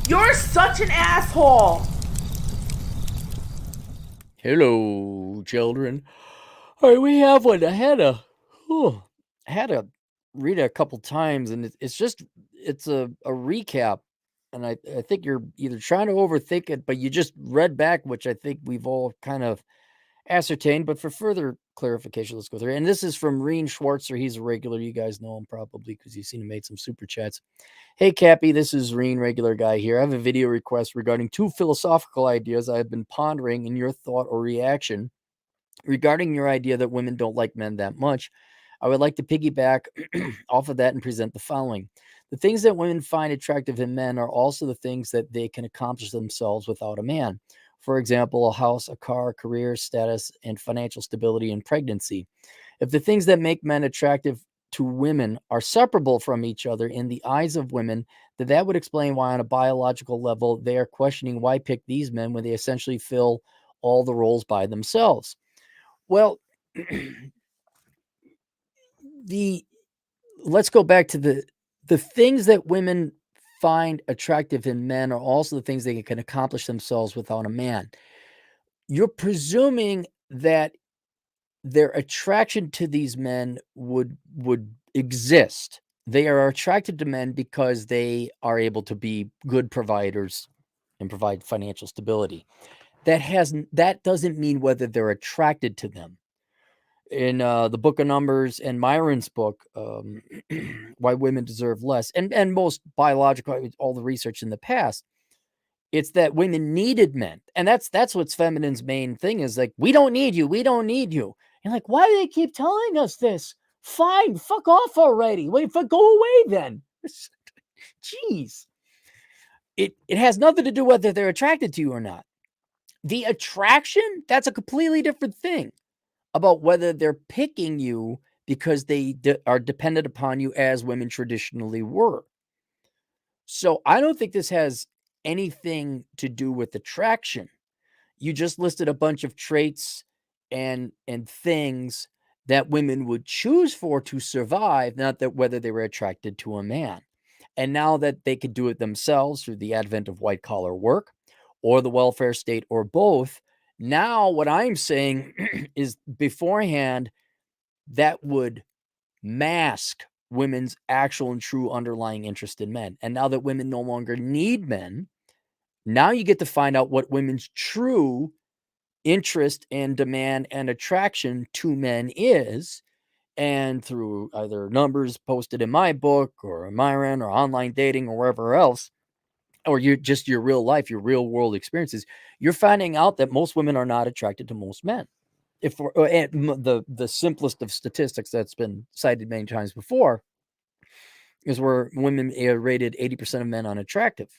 You're such an asshole. Hello, children. All right, we have one. Whew, I had to read it a couple times, and it's a recap. And I think you're either trying to overthink it, but you just read back, which I think we've all kind of ascertained. But for further clarification, let's go through. And this is from Reen Schwartzer. He's a regular. You guys know him probably because you've seen him made some super chats. Hey, Cappy, this is Reen, regular guy here. I have a video request regarding two philosophical ideas I have been pondering in your thought or reaction. Regarding your idea that women don't like men that much, I would like to piggyback off of that and present the following. The things that women find attractive in men are also the things that they can accomplish themselves without a man. For example, a house, a car, career, status, and financial stability in pregnancy. If the things that make men attractive to women are separable from each other in the eyes of women, then that would explain why, on a biological level, they are questioning why pick these men when they essentially fill all the roles by themselves. Well, the let's go back to the things that women find attractive in men are also the things they can accomplish themselves without a man. You're presuming that their attraction to these men would exist. They are attracted to men because they are able to be good providers and provide financial stability. That doesn't mean whether they're attracted to them. In the Book of Numbers and Myron's book, Why Women Deserve Less, and most biological, all the research in the past, it's that women needed men, and that's what's feminine's main thing is like, we don't need you, we don't need you. And like, why do they keep telling us this? Fine, fuck off already. Wait, go away then. Jeez, it has nothing to do whether they're attracted to you or not. The attraction, that's a completely different thing about whether they're picking you because they are dependent upon you as women traditionally were. So I don't think this has anything to do with attraction. You just listed a bunch of traits and things that women would choose for to survive, not that whether they were attracted to a man. And now that they could do it themselves through the advent of white collar work or the welfare state or both, now what I'm saying is beforehand that would mask women's actual and true underlying interest in men. And now that women no longer need men, now you get to find out what women's true interest and demand and attraction to men is. And through either numbers posted in my book or Myron or online dating or wherever else, or your real life, your real world experiences, you're finding out that most women are not attracted to most men. If the simplest of statistics that's been cited many times before is where women are rated 80% of men unattractive.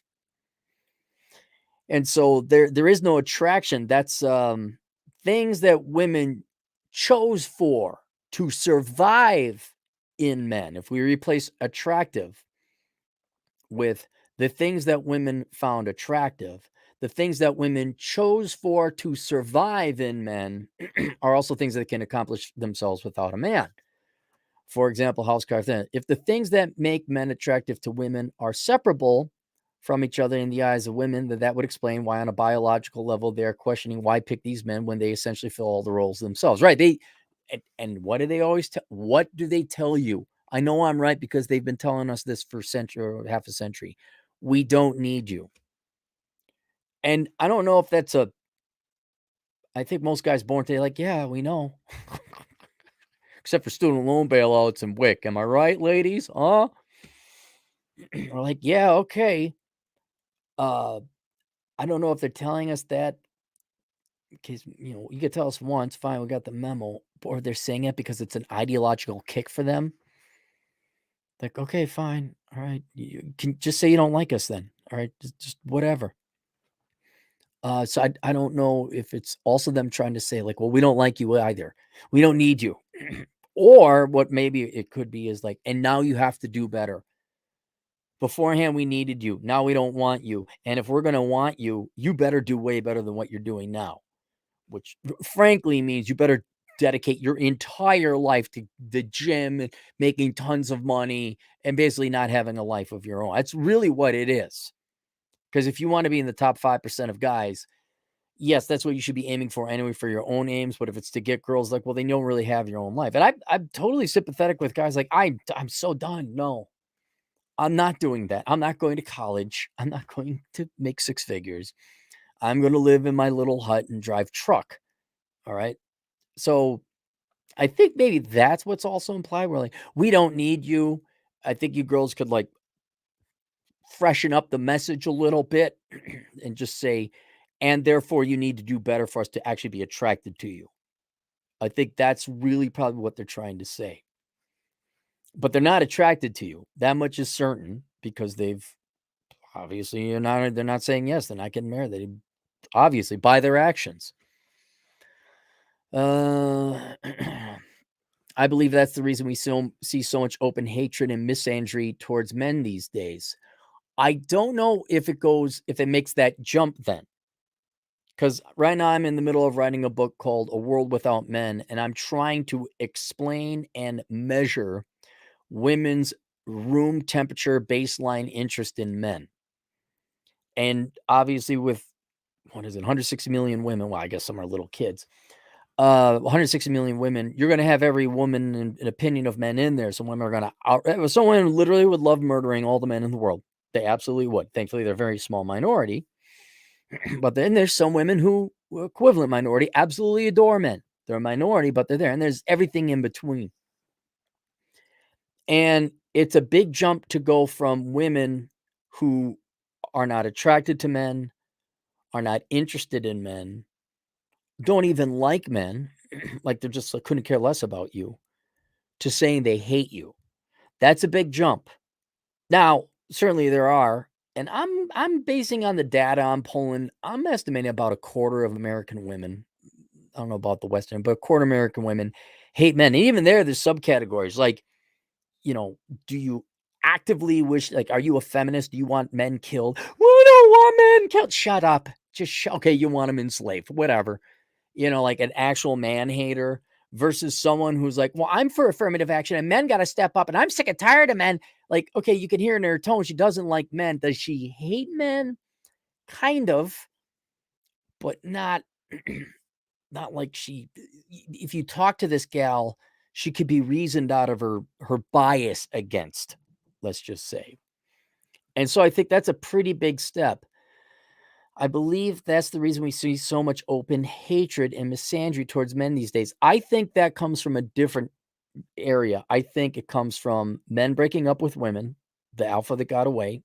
And so there is no attraction. That's things that women chose for to survive in men. If we replace attractive with the things that women found attractive, the things that women chose for to survive in men are also things that can accomplish themselves without a man. For example, house, car, if the things that make men attractive to women are separable from each other in the eyes of women, then that would explain why, on a biological level, they're questioning why pick these men when they essentially fill all the roles themselves. Right? And what do they always tell? What do they tell you? I know I'm right because they've been telling us this for a century or half a century. We don't need you. And I don't know if that's I think most guys born today like, yeah, we know. Except for student loan bailouts and WIC. Am I right, ladies? Huh? We're like, yeah, okay. I don't know if they're telling us that because, you could tell us once, fine, we got the memo, or they're saying it because it's an ideological kick for them. Like, okay, fine. All right. You can just say you don't like us then. All right. Just whatever. So I don't know if it's also them trying to say, like, well, we don't like you either. We don't need you. Or what maybe it could be is like, and now you have to do better. Beforehand, we needed you. Now we don't want you. And if we're going to want you, you better do way better than what you're doing now, which frankly means you better dedicate your entire life to the gym and making tons of money and basically not having a life of your own. That's really what it is. Because if you want to be in the top 5% of guys, yes, that's what you should be aiming for anyway for your own aims. But if it's to get girls, like, well, then you don't really have your own life. And I'm totally sympathetic with guys like, I'm so done. No, I'm not doing that. I'm not going to college. I'm not going to make six figures. I'm going to live in my little hut and drive truck. All right. So I think maybe that's what's also implied. We're like, we don't need you. I think you girls could like freshen up the message a little bit and just say, and therefore you need to do better for us to actually be attracted to you. I think that's really probably what they're trying to say. But they're not attracted to you. That much is certain because they've obviously they're not saying yes, they're not getting married. They obviously by their actions. I believe that's the reason we see so much open hatred and misandry towards men these days. I don't know if it makes that jump then. Because right now I'm in the middle of writing a book called A World Without Men, and I'm trying to explain and measure women's room temperature baseline interest in men. And obviously with, 160 million women, well, I guess some are little kids, 160 million women, you're going to have every woman and an opinion of men in there. Some women are going to some women literally would love murdering all the men in the world. They absolutely would. Thankfully, they're a very small minority. But then there's some women who, equivalent minority, absolutely adore men. They're a minority, but they're there. And there's everything in between. And it's a big jump to go from women who are not attracted to men, are not interested in men, don't even like men, like they're just couldn't care less about you, to saying they hate you. That's a big jump. Now, certainly there are, and I'm basing on the data I'm pulling. I'm estimating about a quarter of American women. I don't know about the Western, but a quarter of American women hate men. And even there's subcategories like, do you actively wish, like, are you a feminist? Do you want men killed? We don't want men killed. Shut up. Just okay. You want them enslaved, whatever. Like an actual man hater versus someone who's like, well, I'm for affirmative action and men got to step up and I'm sick and tired of men. Like, okay, you can hear in her tone, she doesn't like men. Does she hate men? Kind of, but not, not like if you talk to this gal, she could be reasoned out of her bias against, let's just say. And so I think that's a pretty big step. I believe that's the reason we see so much open hatred and misandry towards men these days. I think that comes from a different area. I think it comes from men breaking up with women, the alpha that got away.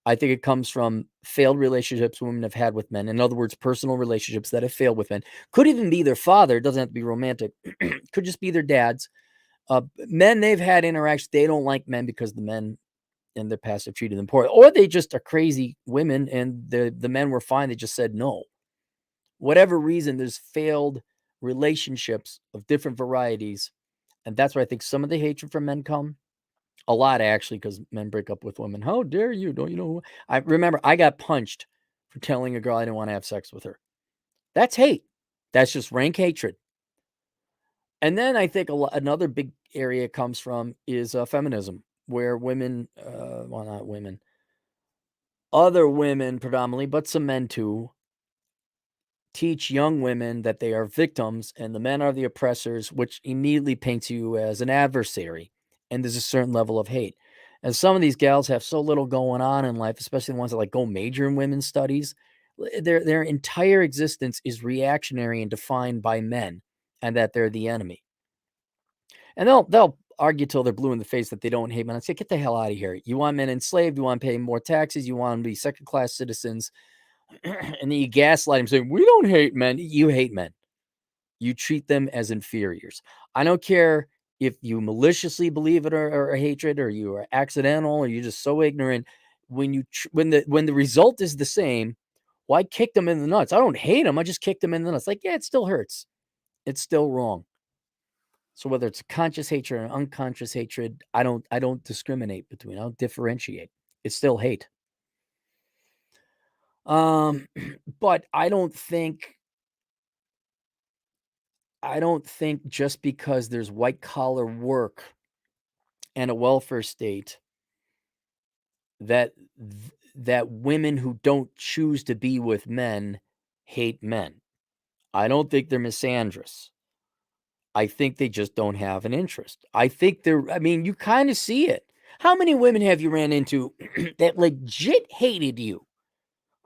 I think it comes from failed relationships women have had with men. In other words, personal relationships that have failed with men. Could even be their father. It doesn't have to be romantic. Could just be their dads. Men they've had interactions. They don't like men because the men in their past have treated them poorly. Or they just are crazy women and the men were fine. They just said no. Whatever reason, there's failed relationships of different varieties. And that's where I think some of the hatred from men come. A lot, actually, because men break up with women. How dare you? Don't you know? I remember I got punched for telling a girl I didn't want to have sex with her. That's hate. That's just rank hatred. And then I think another big area it comes from is feminism, where women, well, not women, other women predominantly, but some men too, teach young women that they are victims and the men are the oppressors, which immediately paints you as an adversary. And there's a certain level of hate. And some of these gals have so little going on in life, especially the ones that like go major in women's studies. Their entire existence is reactionary and defined by men, and that they're the enemy. And they'll argue till they're blue in the face that they don't hate men. I say, get the hell out of here. You want men enslaved? You want to pay more taxes? You want them to be second-class citizens? And then you gaslight them saying, we don't hate men. You hate men. You treat them as inferiors. I don't care if you maliciously believe it or hatred, or you are accidental, or you're just so ignorant. When the result is the same, why kick them in the nuts? I don't hate them. I just kicked them in the nuts. Like, yeah, it still hurts. It's still wrong. So whether it's conscious hatred or unconscious hatred, I don't discriminate between. I don't differentiate. It's still hate. But I don't think just because there's white collar work and a welfare state that that women who don't choose to be with men hate men. I don't think they're misandrous. I think they just don't have an interest. I think you kind of see it. How many women have you ran into that legit hated you?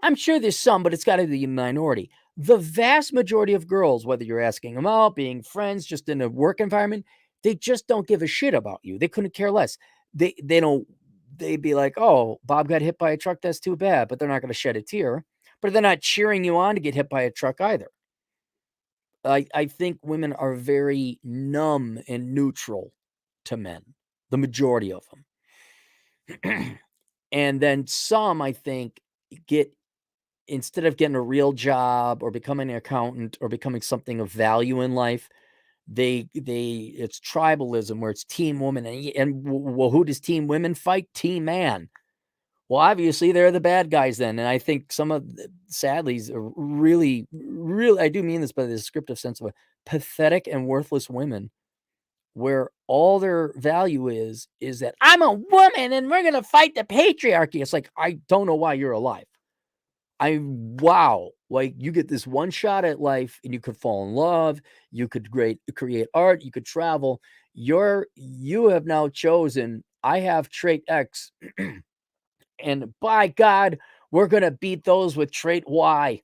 I'm sure there's some, but it's got to be a minority. The vast majority of girls, whether you're asking them out, being friends, just in a work environment, they just don't give a shit about you. They couldn't care less. They don't. They'd be like, "Oh, Bob got hit by a truck. That's too bad," but they're not going to shed a tear. But they're not cheering you on to get hit by a truck either. I think women are very numb and neutral to men, the majority of them. And then some, I think, instead of getting a real job or becoming an accountant or becoming something of value in life, it's tribalism where it's team woman. And well, who does team women fight? Team man. Well, obviously they're the bad guys then. And I think sadly, really, really, I do mean this by the descriptive sense of pathetic and worthless women where all their value is that I'm a woman and we're going to fight the patriarchy. It's like, I don't know why you're alive. Wow. Like you get this one shot at life and you could fall in love. You could create art. You could travel. You have now chosen, I have trait X. And by God, we're going to beat those with trait Y.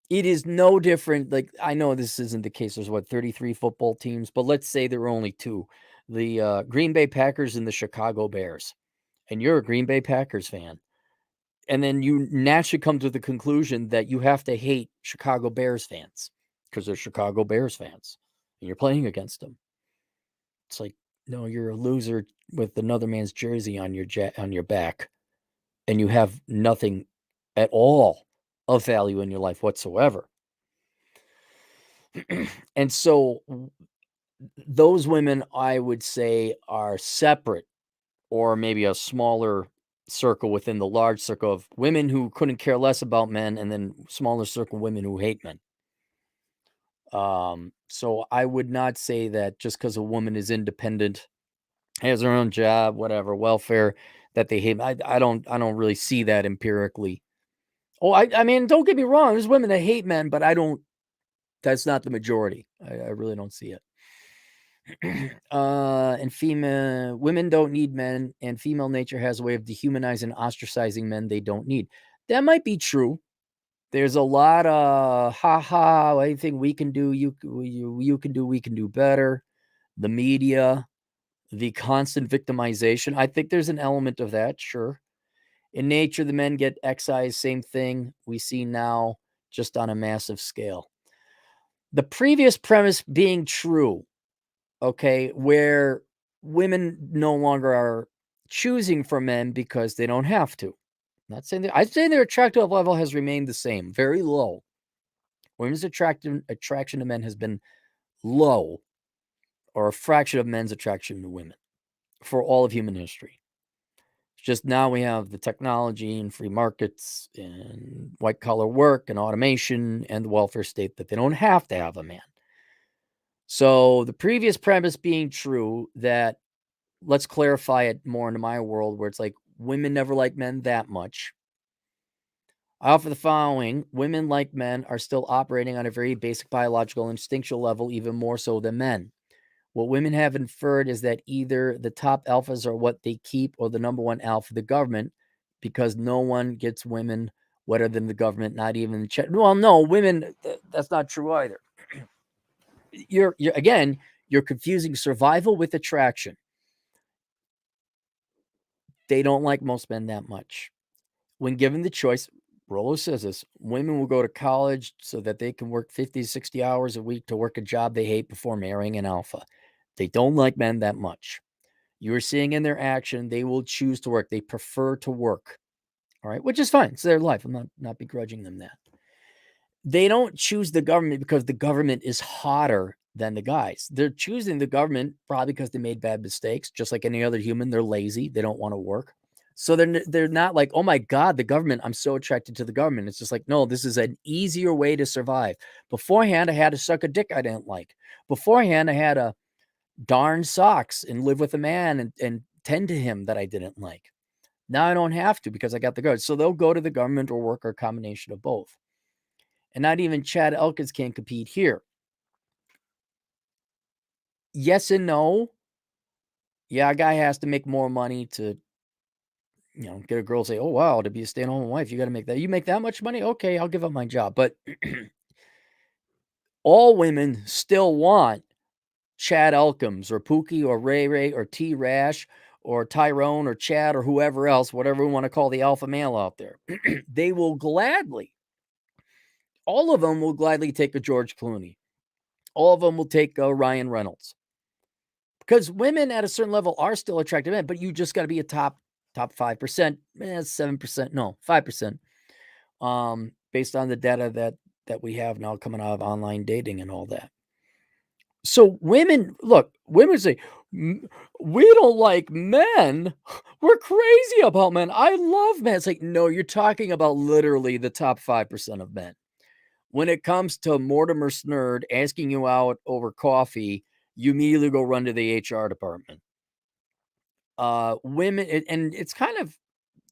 It is no different. Like, I know this isn't the case. There's 33 football teams, but let's say there were only two, the Green Bay Packers and the Chicago Bears. And you're a Green Bay Packers fan. And then you naturally come to the conclusion that you have to hate Chicago Bears fans because they're Chicago Bears fans and you're playing against them. It's like, no, you're a loser with another man's jersey on your back. And you have nothing at all of value in your life whatsoever. And so those women, I would say, are separate or maybe a smaller circle within the large circle of women who couldn't care less about men and then smaller circle of women who hate men. So I would not say that just because a woman is independent, has her own job, whatever, welfare, that they hate. I don't really see that empirically. Oh, I mean, don't get me wrong. There's women that hate men, but that's not the majority. I really don't see it. And women don't need men, and female nature has a way of dehumanizing, ostracizing men they don't need. That might be true. There's a lot of anything we can do, you can do, we can do better. The media, the constant victimization. I think there's an element of that, sure. In nature, the men get excised, same thing we see now, just on a massive scale. The previous premise being true, okay, where women no longer are choosing for men because they don't have to. Not saying that. I'd say their attractive level has remained the same, very low. Women's attraction to men has been low, or a fraction of men's attraction to women for all of human history. It's just now we have the technology and free markets and white collar work and automation and the welfare state that they don't have to have a man. So the previous premise being true, that let's clarify it more into my world where it's like women never like men that much. I offer the following: women, like men, are still operating on a very basic biological instinctual level, even more so than men. What women have inferred is that either the top alphas are what they keep or the number one alpha, the government, because no one gets women wetter than the government, not even the check. Well, no, women, that's not true either. You're confusing survival with attraction. They don't like most men that much. When given the choice, Rollo says this, women will go to college so that they can work 50, 60 hours a week to work a job they hate before marrying an alpha. They don't like men that much. You're seeing in their action, they will choose to work. They prefer to work. All right, which is fine. It's their life. I'm not begrudging them that. They don't choose the government because the government is hotter than the guys. They're choosing the government probably because they made bad mistakes. Just like any other human, they're lazy. They don't want to work. So they're not like, oh my God, the government, I'm so attracted to the government. It's just like, no, this is an easier way to survive. Beforehand, I had to suck a dick I didn't like. Beforehand, I had to darn socks and live with a man and tend to him that I didn't like. Now I don't have to because I got the guard. So they'll go to the government or work or a combination of both. And not even Chad Elkins can compete here. Yes and no. Yeah, a guy has to make more money to, get a girl say, oh, wow, to be a stay-at-home wife, you got to make that. You make that much money? Okay, I'll give up my job. But all women still want Chad Elkins or Pookie or Ray Ray or T Rash or Tyrone or Chad or whoever else, whatever we want to call the alpha male out there. They will gladly, all of them will gladly take a George Clooney. All of them will take a Ryan Reynolds. Because women at a certain level are still attractive men, but you just got to be a top 5%, 7%, no, 5%. Based on the data that we have now coming out of online dating and all that. So women say, we don't like men. We're crazy about men. I love men. It's like, no, you're talking about literally the top 5% of men. When it comes to Mortimer Snurd asking you out over coffee, you immediately go run to the HR department. Women, and it's kind of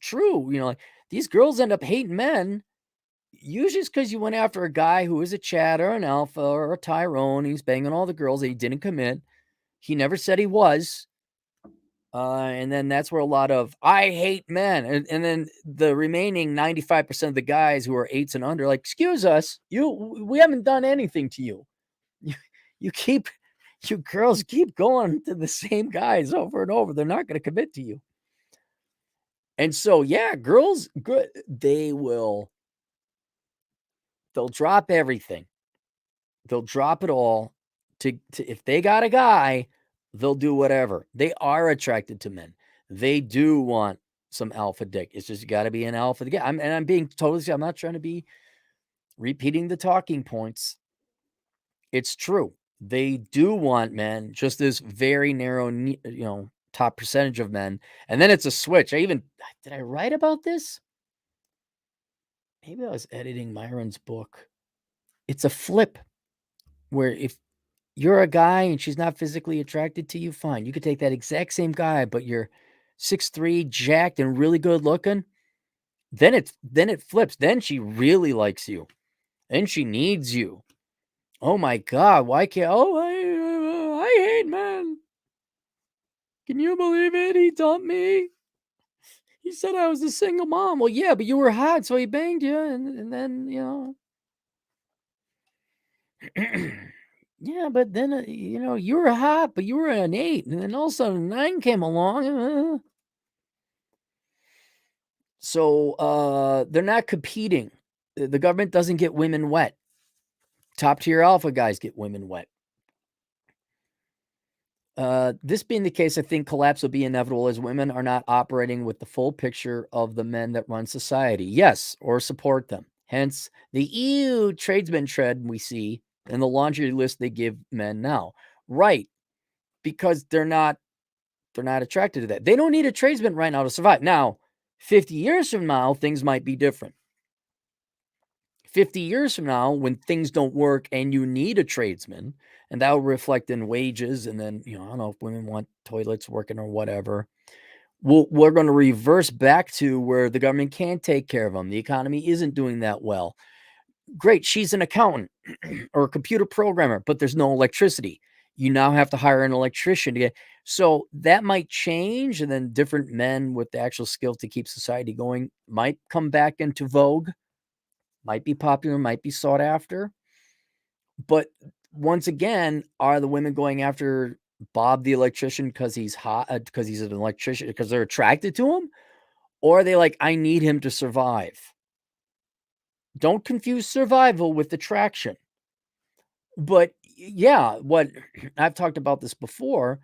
true, like these girls end up hating men. Usually it's because you went after a guy who is a Chad or an alpha or a Tyrone. He's banging all the girls that he didn't commit. He never said he was. And then that's where a lot of, I hate men. And then the remaining 95% of the guys who are 8s and under, like, excuse us, we haven't done anything to you. You girls keep going to the same guys over and over. They're not going to commit to you. And so, yeah, girls, they'll drop everything. They'll drop it all to if they got a guy, they'll do whatever. They are attracted to men. They do want some alpha dick. It's just got to be an alpha dick. I'm being totally, I'm not trying to be repeating the talking points. It's true. They do want men, just this very narrow, top percentage of men. And then it's a switch. Did I write about this? Maybe I was editing Myron's book. It's a flip where if you're a guy and she's not physically attracted to you, fine. You could take that exact same guy, but you're 6'3", jacked and really good looking. Then it flips. Then she really likes you. And she needs you. Oh my God, why can't I hate men. Can you believe it? He dumped me. He said I was a single mom. Well, yeah, but you were hot, so he banged you, and then, yeah, but then, you were hot, but you were an 8, and then all of a sudden 9 came along. So they're not competing. The government doesn't get women wet. Top tier alpha guys get women wet. This being the case, I think collapse will be inevitable as women are not operating with the full picture of the men that run society. Yes, or support them. Hence, the EU tradesman trend we see and the laundry list they give men now. Right, because they're not attracted to that. They don't need a tradesman right now to survive. Now, 50 years from now, things might be different. 50 years from now, when things don't work and you need a tradesman, and that will reflect in wages, and then, I don't know if women want toilets working or whatever, we're going to reverse back to where the government can't take care of them. The economy isn't doing that well. Great, she's an accountant or a computer programmer, but there's no electricity. You now have to hire an electrician to get. So that might change, and then different men with the actual skill to keep society going might come back into vogue. Might be popular, might be sought after. But once again, are the women going after Bob the electrician because he's hot, because he's an electrician, because they're attracted to him? Or are they like, I need him to survive? Don't confuse survival with attraction. But yeah, what I've talked about this before,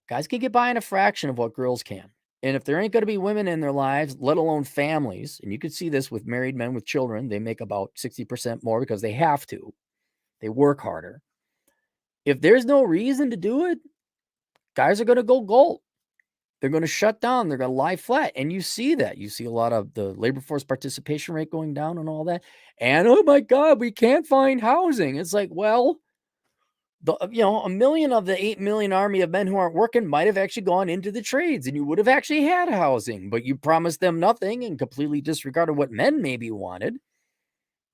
guys can get by in a fraction of what girls can. And if there ain't going to be women in their lives, let alone families, and you can see this with married men with children, they make about 60% more because they have to. They work harder. If there's no reason to do it, guys are going to go gold. They're going to shut down. They're going to lie flat. And you see that. You see a lot of the labor force participation rate going down and all that. And, oh my God, we can't find housing. It's like, well, A million of the 8 million army of men who aren't working might have actually gone into the trades, and you would have actually had housing, but you promised them nothing and completely disregarded what men maybe wanted.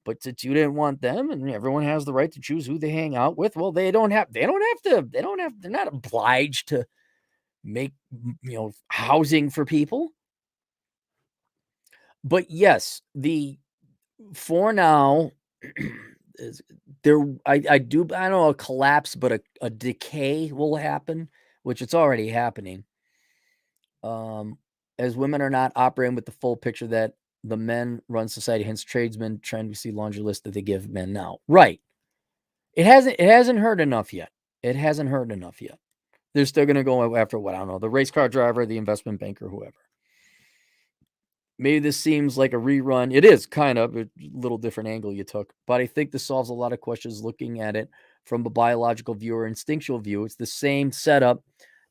But since you didn't want them, and everyone has the right to choose who they hang out with, well, they're not obliged to make, housing for people. But yes, for now, I don't know, a collapse, but a decay will happen, which it's already happening. As women are not operating with the full picture that the men run society, hence tradesmen trend we see laundry list that they give men now. Right. It hasn't hurt enough yet. It hasn't hurt enough yet. They're still going to go after what, I don't know, the race car driver, the investment banker, whoever. Maybe this seems like a rerun. It is kind of a little different angle you took, but I think this solves a lot of questions looking at it from a biological view or instinctual view. It's the same setup,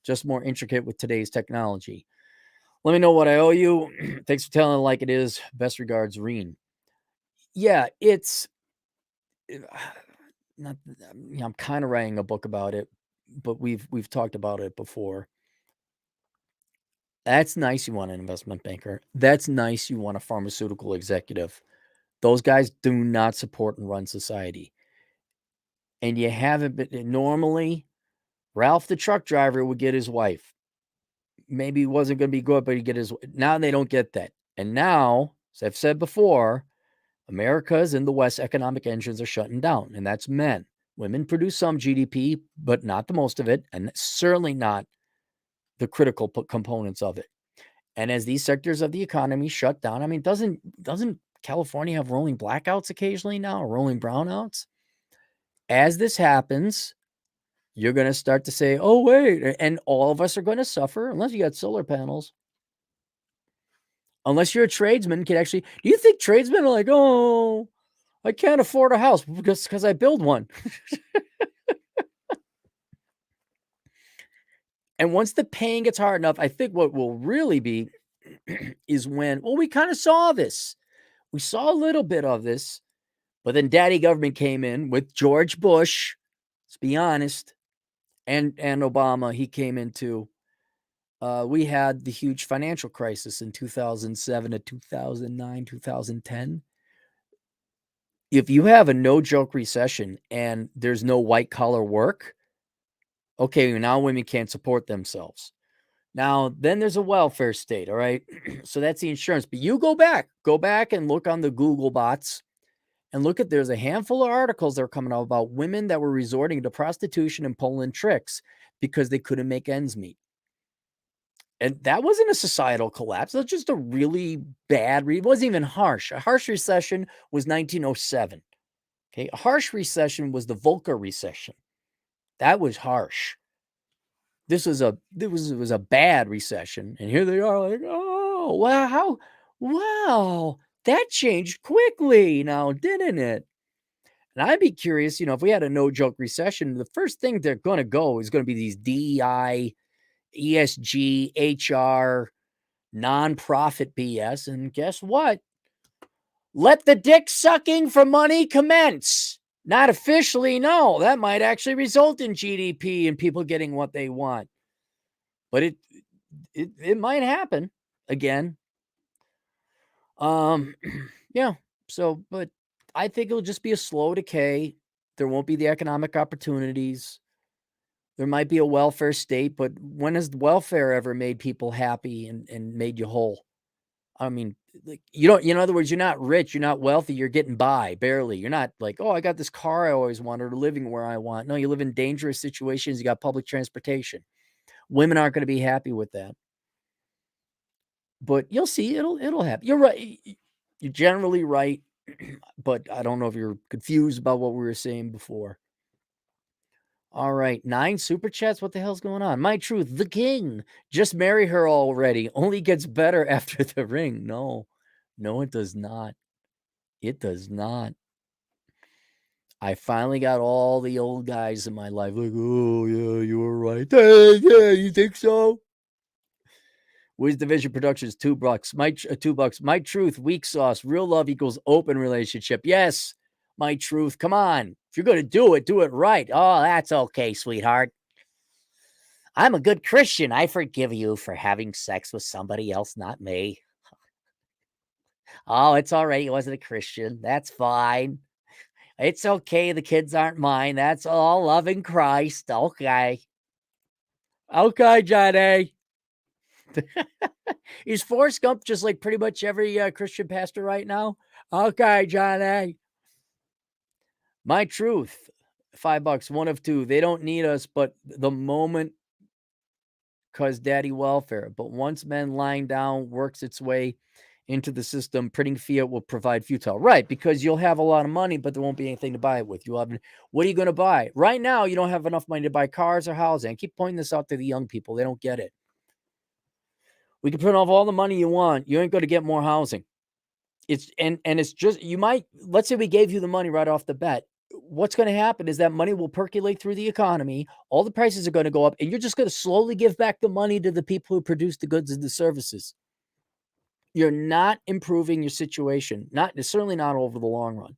just more intricate with today's technology. Let me know what I owe you. Thanks for telling it like it is. Best regards, Reen. Yeah, it's not. I'm kind of writing a book about it, but we've talked about it before. That's nice. You want an investment banker. That's nice. You want a pharmaceutical executive. Those guys do not support and run society. And you haven't been. Normally, Ralph the truck driver would get his wife. Maybe he wasn't going to be good, but he'd get his. Now they don't get that. And now, as I've said before, America's and the West economic engines are shutting down, and that's men. Women produce some GDP, but not the most of it, and certainly not the critical components of it. And as these sectors of the economy shut down, I mean, doesn't California have rolling blackouts occasionally now, or rolling brownouts? As this happens, you're going to start to say, oh, wait, and all of us are going to suffer unless you got solar panels. Unless you're a tradesman, can actually, do you think tradesmen are like, oh, I can't afford a house because I build one? And once the pain gets hard enough, I think what will really be is when, well, we kind of saw this. We saw a little bit of this, but then daddy government came in with George Bush, let's be honest, and Obama, he came into, we had the huge financial crisis in 2007 to 2009, 2010. If you have a no-joke recession and there's no white-collar work, okay, now women can't support themselves. Now, then there's a welfare state, all right? So that's the insurance. But you go back and look on the Google bots and look at, there's a handful of articles that are coming out about women that were resorting to prostitution and pulling tricks because they couldn't make ends meet. And that wasn't a societal collapse. That was just a really bad, it wasn't even harsh. A harsh recession was 1907. Okay, a harsh recession was the Volcker recession. That was harsh. This was a bad recession, and here they are like, oh, wow, wow, that changed quickly now, didn't it? And I'd be curious, if we had a no-joke recession, the first thing they're going to go is going to be these DEI, ESG, HR, nonprofit BS, and guess what? Let the dick sucking for money commence. Not officially, no. That might actually result in GDP and people getting what they want. But it might happen again. Yeah. So, but I think it'll just be a slow decay. There won't be the economic opportunities. There might be a welfare state, but when has welfare ever made people happy and made you whole? I mean, like, in other words, you're not rich, you're not wealthy, you're getting by barely. You're not like, oh, I got this car I always wanted, or living where I want. No, you live in dangerous situations. You got public transportation. Women aren't going to be happy with that. But you'll see, it'll happen. You're right. You're generally right, but I don't know if you're confused about what we were saying before. All right, 9 super chats. What the hell's going on? My truth, the king. Just marry her already. Only gets better after the ring. No, it does not. It does not. I finally got all the old guys in my life like, oh yeah, you were right. Hey, yeah, you think so? Wiz Division Productions, $2. $2. My truth, weak sauce. Real love equals open relationship. Yes, my truth. Come on. If you're going to do it right. Oh, that's okay, sweetheart. I'm a good Christian. I forgive you for having sex with somebody else, not me. Oh, it's all right. He wasn't a Christian. That's fine. It's okay. The kids aren't mine. That's all loving Christ. Okay. Okay, Johnny. Is Forrest Gump just like pretty much every Christian pastor right now? Okay, Johnny. My truth, $5, one of two. They don't need us, but the moment cause daddy welfare. But once men lying down works its way into the system, printing fiat will provide futile. Right, because you'll have a lot of money, but there won't be anything to buy it with. You'll have, what are you going to buy? Right now, you don't have enough money to buy cars or housing. I keep pointing this out to the young people. They don't get it. We can print off all the money you want. You ain't going to get more housing. It's it's just, you might, let's say we gave you the money right off the bat. What's going to happen is that money will percolate through the economy. All the prices are going to go up, and you're just going to slowly give back the money to the people who produce the goods and the services. You're not improving your situation. Certainly not over the long run.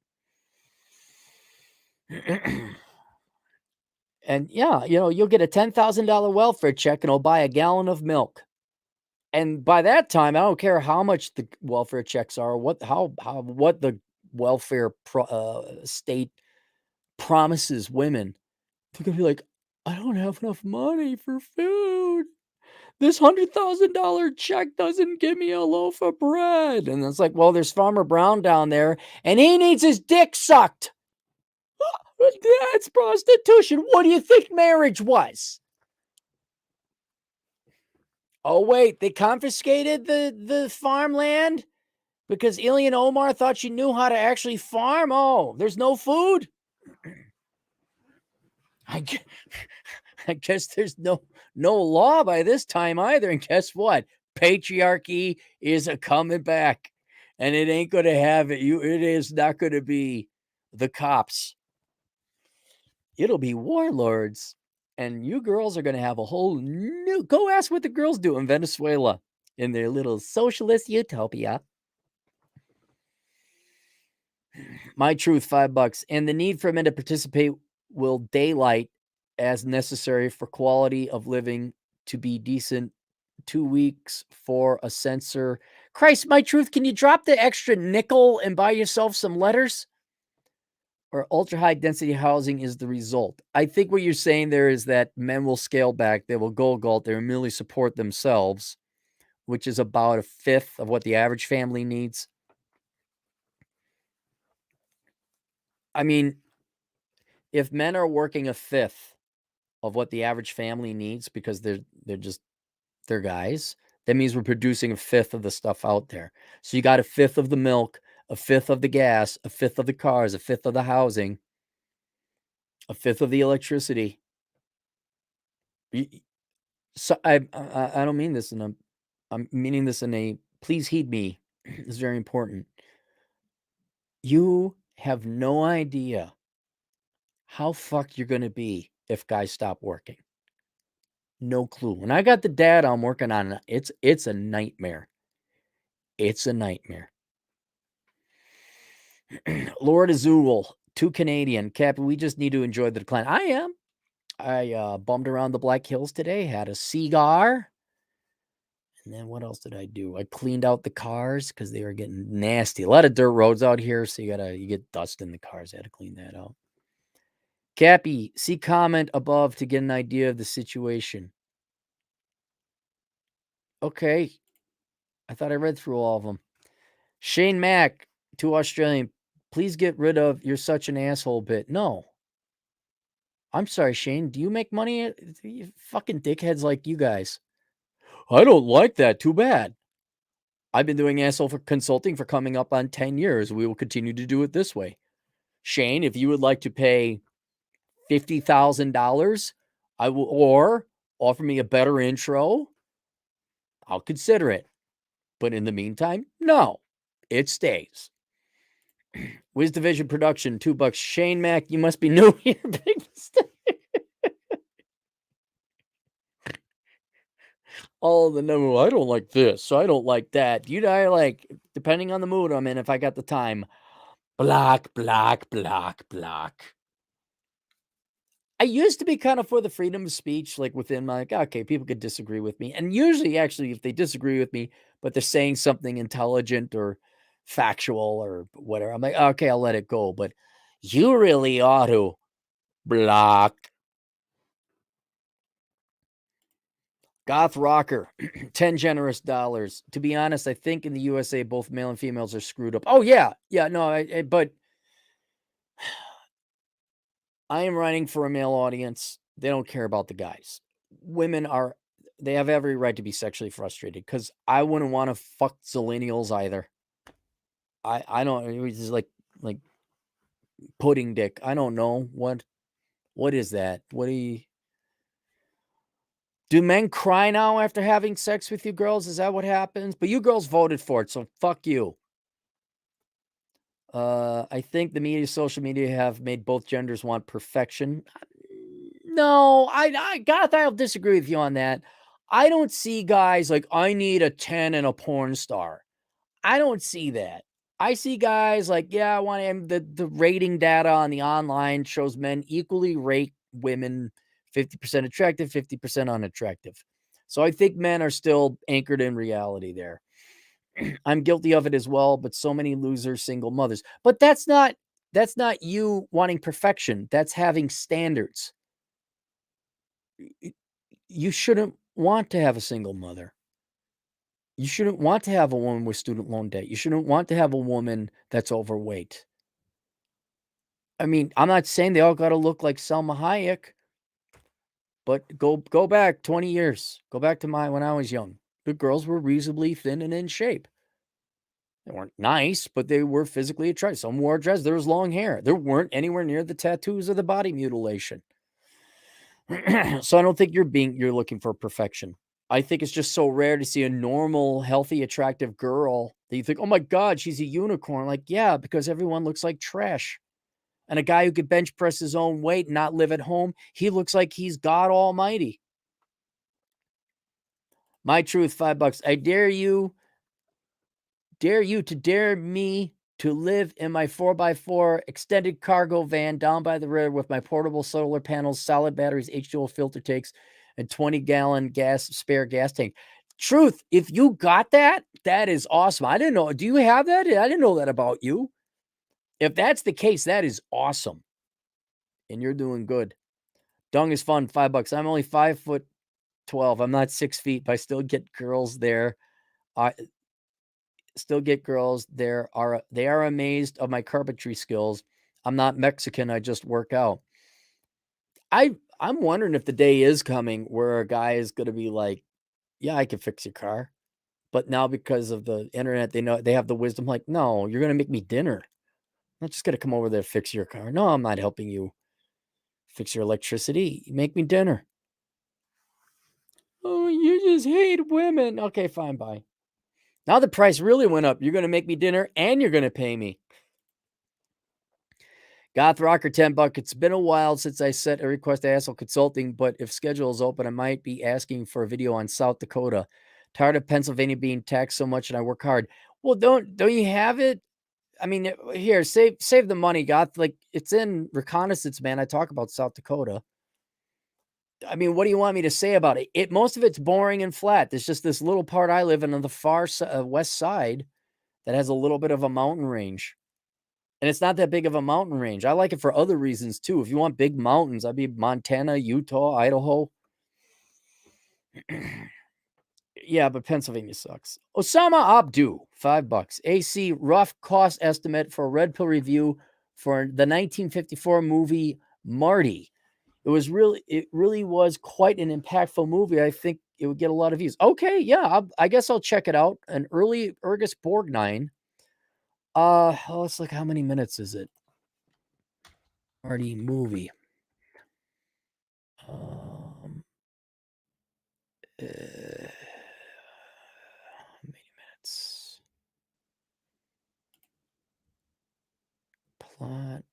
And yeah, you'll get a $10,000 welfare check and it'll buy a gallon of milk. And by that time, I don't care how much the welfare checks are, what the welfare state promises women. They're gonna be like, I don't have enough money for food. This $100,000 check doesn't give me a loaf of bread. And it's like, well, there's Farmer Brown down there, and he needs his dick sucked. That's prostitution. What do you think marriage was? Oh, wait, they confiscated the farmland because Ilhan Omar thought she knew how to actually farm? Oh, there's no food? I guess there's no law by this time either. And guess what? Patriarchy is a coming back, and it ain't going to have it. It is not going to be the cops. It'll be warlords, and you girls are going to have a whole new. Go ask what the girls do in Venezuela in their little socialist utopia. My truth, $5, and the need for men to participate will daylight as necessary for quality of living to be decent. 2 weeks for a censor. Christ, my truth, can you drop the extra nickel and buy yourself some letters? Or ultra high density housing is the result. I think what you're saying there is that men will scale back. They will go gulp. They will merely support themselves, which is about a fifth of what the average family needs. I mean, if men are working a fifth of what the average family needs because they're guys, that means we're producing a fifth of the stuff out there. So you got a fifth of the milk, a fifth of the gas, a fifth of the cars, a fifth of the housing, a fifth of the electricity. So I don't mean this I'm meaning this in a, please heed me. It's very important. You have no idea how fucked you're going to be if guys stop working. No clue. When I got the data I'm working on, it's a nightmare. It's a nightmare. Lord Azul, too Canadian. Cappy, we just need to enjoy the decline. I am. I bummed around the Black Hills today, had a cigar. And then what else did I do? I cleaned out the cars because they were getting nasty. A lot of dirt roads out here, so you get dust in the cars. I had to clean that out. Cappy, see comment above to get an idea of the situation. Okay. I thought I read through all of them. Shane Mack, to Australian, please get rid of "you're such an asshole" bit. No. I'm sorry, Shane. Do you make money? You fucking dickheads like you guys. I don't like that. Too bad. I've been doing asshole for consulting for coming up on 10 years. We will continue to do it this way. Shane, if you would like to pay $50,000, I will, or offer me a better intro, I'll consider it. But in the meantime, no, it stays. Wiz Division Production, $2. Shane Mack, you must be new here. Big mistake. All the number. I don't like this. I don't like that. I like, depending on the mood I'm in, if I got the time. Block, block, block, block. I used to be kind of for the freedom of speech, like within my like, okay, people could disagree with me. And usually, actually, if they disagree with me, but they're saying something intelligent or factual or whatever, I'm like, okay, I'll let it go. But you really ought to block. Goth rocker, 10 generous dollars. To be honest, I think in the USA, both male and females are screwed up. Oh, yeah. Yeah, no, but I am writing for a male audience. They don't care about the guys. Women are, they have every right to be sexually frustrated because I wouldn't want to fuck zillennials either. I don't, it's just like pudding dick. I don't know. What is that? What do men cry now after having sex with you girls? Is that what happens? But you girls voted for it, so fuck you. I think the media, social media have made both genders want perfection. No, I'll disagree with you on that. I don't see guys like, I need a 10 and a porn star. I don't see that. I see guys like, yeah, I want him. The rating data on the online shows men equally rate women 50% attractive, 50% unattractive. So I think men are still anchored in reality there. I'm guilty of it as well, but so many loser single mothers. But that's not you wanting perfection. That's having standards. You shouldn't want to have a single mother. You shouldn't want to have a woman with student loan debt. You shouldn't want to have a woman that's overweight. I mean, I'm not saying they all got to look like Selma Hayek, but go back 20 years. Go back to when I was young. The girls were reasonably thin and in shape. They weren't nice, but they were physically attractive. Some wore a dress. There was long hair. There weren't anywhere near the tattoos or the body mutilation. So I don't think you're looking for perfection. I think it's just so rare to see a normal, healthy, attractive girl that you think, oh my God, she's a unicorn. Like, yeah, because everyone looks like trash. And a guy who could bench press his own weight and not live at home, he looks like he's God Almighty. My truth, $5. I dare you to dare me to live in my 4x4 extended cargo van down by the river with my portable solar panels, solid batteries, H2O filter tanks, and 20-gallon spare gas tank. Truth, if you got that, that is awesome. I didn't know. Do you have that? I didn't know that about you. If that's the case, that is awesome. And you're doing good. Dung is fun, $5. I'm only 5'12". I'm not 6 feet, but I still get girls there. They are amazed of my carpentry skills. I'm not Mexican. I just work out. I'm wondering if the day is coming where a guy is going to be like, yeah, I can fix your car. But now because of the internet, they have the wisdom like, no, you're going to make me dinner. I'm not just going to come over there to fix your car. No, I'm not helping you fix your electricity. You make me dinner. Oh, you just hate women. Okay, fine, bye. Now the price really went up. You're going to make me dinner and you're going to pay me. Goth Rocker, $10. It's been a while since I sent a request to Asshole Consulting, but if schedule is open, I might be asking for a video on South Dakota. Tired of Pennsylvania being taxed so much and I work hard. Well, don't you have it? I mean, here, save the money, Goth. Like, it's in Reconnaissance, man. I talk about South Dakota. I mean, what do you want me to say about it? Most of it's boring and flat. There's just this little part I live in on the far west side that has a little bit of a mountain range. And it's not that big of a mountain range. I like it for other reasons too. If you want big mountains, I'd be Montana, Utah, Idaho. Yeah, but Pennsylvania sucks. Osama Abdu, $5. AC rough cost estimate for a Red Pill review for the 1954 movie Marty. It really was quite an impactful movie. I think it would get a lot of views. Okay, yeah, I guess I'll check it out. An early Ergus Borgnine. Let's look. How many minutes is it? Marty movie. How many minutes? Plot.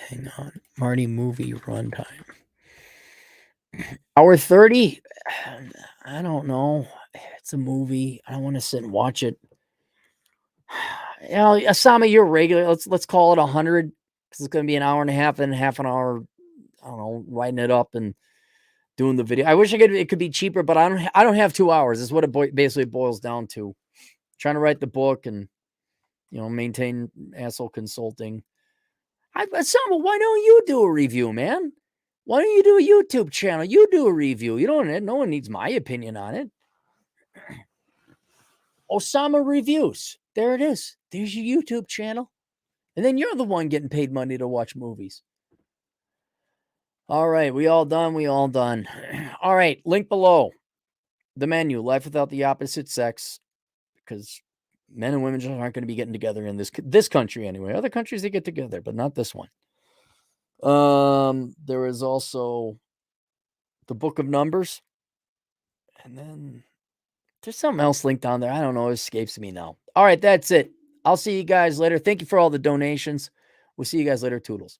Hang on. Marty movie runtime. Hour 30? I don't know. It's a movie. I don't want to sit and watch it. Osama, you're regular. Let's call it 100 because it's going to be an hour and a half and half an hour. I don't know, writing it up and doing the video. I wish it could be cheaper, but I don't have 2 hours. Is what it basically boils down to. Trying to write the book and maintain asshole consulting. Osama, why don't you do a review, man? Why don't you do a YouTube channel? You do a review. No one needs my opinion on it. Osama Reviews. There it is. There's your YouTube channel. And then you're the one getting paid money to watch movies. All right. We all done. All right. Link below. The menu. Life without the opposite sex. Because men and women just aren't going to be getting together in this country anyway. Other countries, they get together, but not this one. There is also the Book of Numbers. And then there's something else linked down there. I don't know. It escapes me now. All right, that's it. I'll see you guys later. Thank you for all the donations. We'll see you guys later. Toodles.